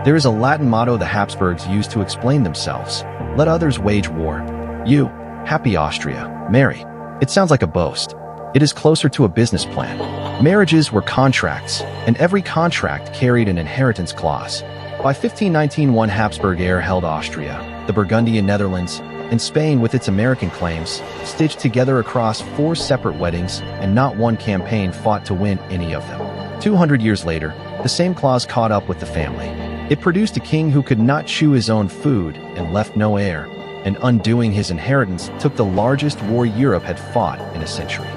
There is a Latin motto the Habsburgs used to explain themselves: let others wage war. You, happy Austria, marry. It sounds like a boast. It is closer to a business plan. Marriages were contracts, and every contract carried an inheritance clause. By 1519, one Habsburg heir held Austria, the Burgundian Netherlands, and Spain with its American claims, stitched together across 4 separate weddings, and not one campaign fought to win any of them. 200 years later, the same clause caught up with the family. It produced a king who could not chew his own food and left no heir, and undoing his inheritance took the largest war Europe had fought in a century.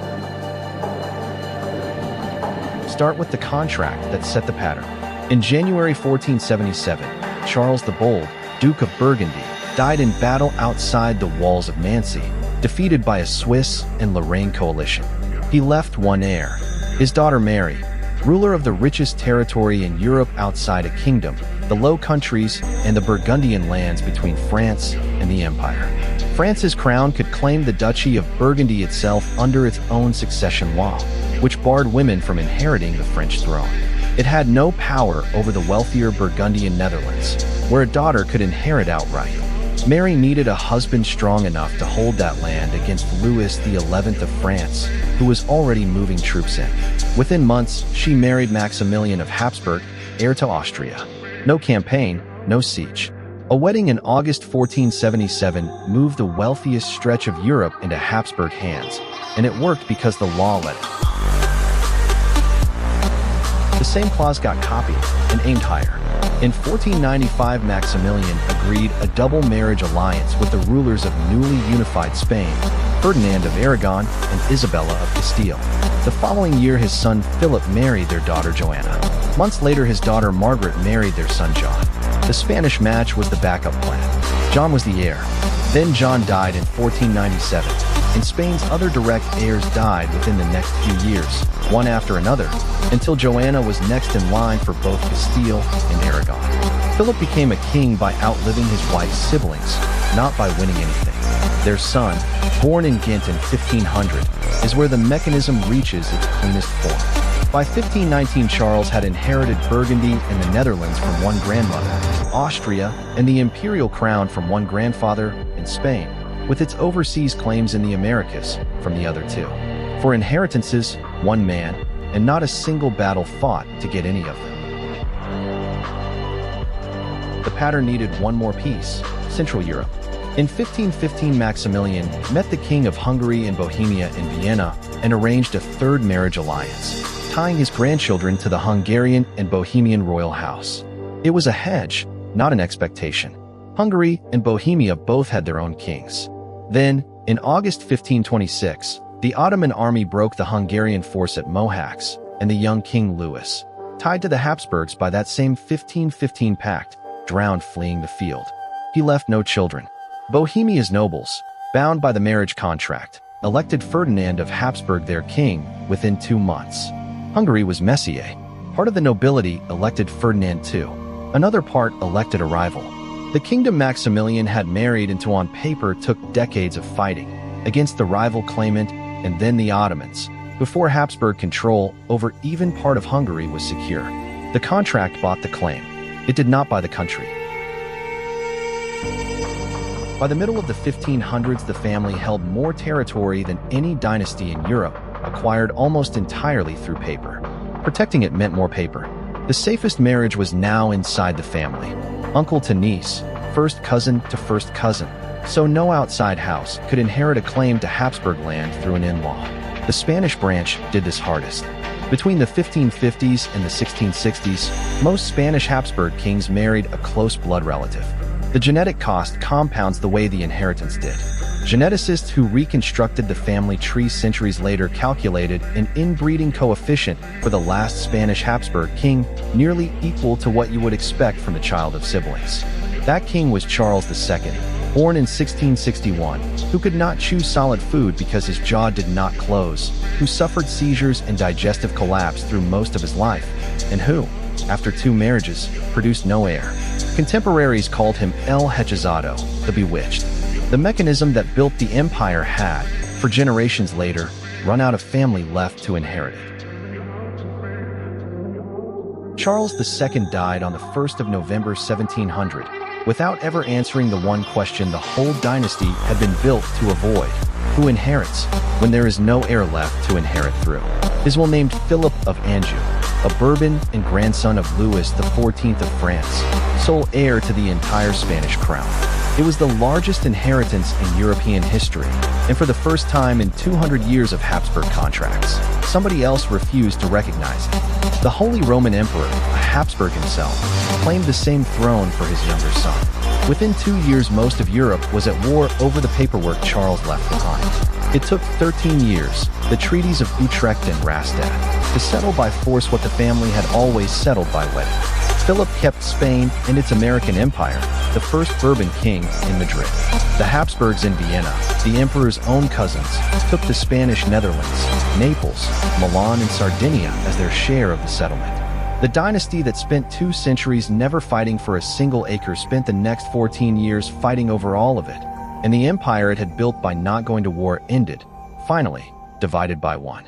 Start with the contract that set the pattern. In January 1477, Charles the Bold, Duke of Burgundy, died in battle outside the walls of Nancy, defeated by a Swiss and Lorraine coalition. He left one heir, his daughter Mary, ruler of the richest territory in Europe outside a kingdom, the Low Countries and the Burgundian lands between France and the Empire. France's crown could claim the Duchy of Burgundy itself under its own succession law, which barred women from inheriting the French throne. It had no power over the wealthier Burgundian Netherlands, where a daughter could inherit outright. Mary needed a husband strong enough to hold that land against Louis XI of France, who was already moving troops in. Within months, she married Maximilian of Habsburg, heir to Austria. No campaign, no siege. A wedding in August 1477 moved the wealthiest stretch of Europe into Habsburg hands, and it worked because the law let it. The same clause got copied and aimed higher. In 1495, Maximilian agreed a double marriage alliance with the rulers of newly unified Spain, Ferdinand of Aragon and Isabella of Castile. The following year, his son Philip married their daughter Joanna. Months later, his daughter Margaret married their son John. The Spanish match was the backup plan. John was the heir. Then John died in 1497, and Spain's other direct heirs died within the next few years, one after another, until Joanna was next in line for both Castile and Aragon. Philip became a king by outliving his wife's siblings, not by winning anything. Their son, born in Ghent in 1500, is where the mechanism reaches its cleanest form. By 1519, Charles had inherited Burgundy and the Netherlands from one grandmother, Austria, and the imperial crown from one grandfather, in Spain, with its overseas claims in the Americas from the other 2. For inheritances, one man, and not a single battle fought to get any of them. The pattern needed one more piece: Central Europe. In 1515, Maximilian met the king of Hungary and Bohemia in Vienna and arranged a third marriage alliance, tying his grandchildren to the Hungarian and Bohemian royal house. It was a hedge, not an expectation. Hungary and Bohemia both had their own kings. Then, in August 1526, the Ottoman army broke the Hungarian force at Mohacs, and the young King Louis, tied to the Habsburgs by that same 1515 pact, drowned fleeing the field. He left no children. Bohemia's nobles, bound by the marriage contract, elected Ferdinand of Habsburg their king within 2 months. Hungary was Messier. Part of the nobility elected Ferdinand II. Another part elected a rival. The kingdom Maximilian had married into on paper took decades of fighting against the rival claimant and then the Ottomans, before Habsburg control over even part of Hungary was secure. The contract bought the claim. It did not buy the country. By the middle of the 1500s, the family held more territory than any dynasty in Europe, acquired almost entirely through paper. Protecting it meant more paper. The safest marriage was now inside the family. Uncle to niece, first cousin to first cousin, so no outside house could inherit a claim to Habsburg land through an in-law. The Spanish branch did this hardest. Between the 1550s and the 1660s, most Spanish Habsburg kings married a close blood relative. The genetic cost compounds the way the inheritance did. Geneticists who reconstructed the family tree centuries later calculated an inbreeding coefficient for the last Spanish Habsburg king nearly equal to what you would expect from a child of siblings. That king was Charles II, born in 1661, who could not chew solid food because his jaw did not close, who suffered seizures and digestive collapse through most of his life, and who, after 2 marriages, produced no heir. Contemporaries called him El Hechizado, the Bewitched. The mechanism that built the empire had, for generations later, run out of family left to inherit it. Charles II died on the 1st of November 1700, without ever answering the one question the whole dynasty had been built to avoid: who inherits, when there is no heir left to inherit through. His will named Philip of Anjou, a Bourbon and grandson of Louis XIV of France, sole heir to the entire Spanish crown. It was the largest inheritance in European history, and for the first time in 200 years of Habsburg contracts, somebody else refused to recognize it. The Holy Roman Emperor, a Habsburg himself, claimed the same throne for his younger son. Within 2 years, most of Europe was at war over the paperwork Charles left behind. It took 13 years, the treaties of Utrecht and Rastatt, to settle by force what the family had always settled by wedding. Philip kept Spain and its American empire, the first Bourbon king in Madrid. The Habsburgs in Vienna, the emperor's own cousins, took the Spanish Netherlands, Naples, Milan, and Sardinia as their share of the settlement. The dynasty that spent 2 centuries never fighting for a single acre spent the next 14 years fighting over all of it, and the empire it had built by not going to war ended, finally, divided by one.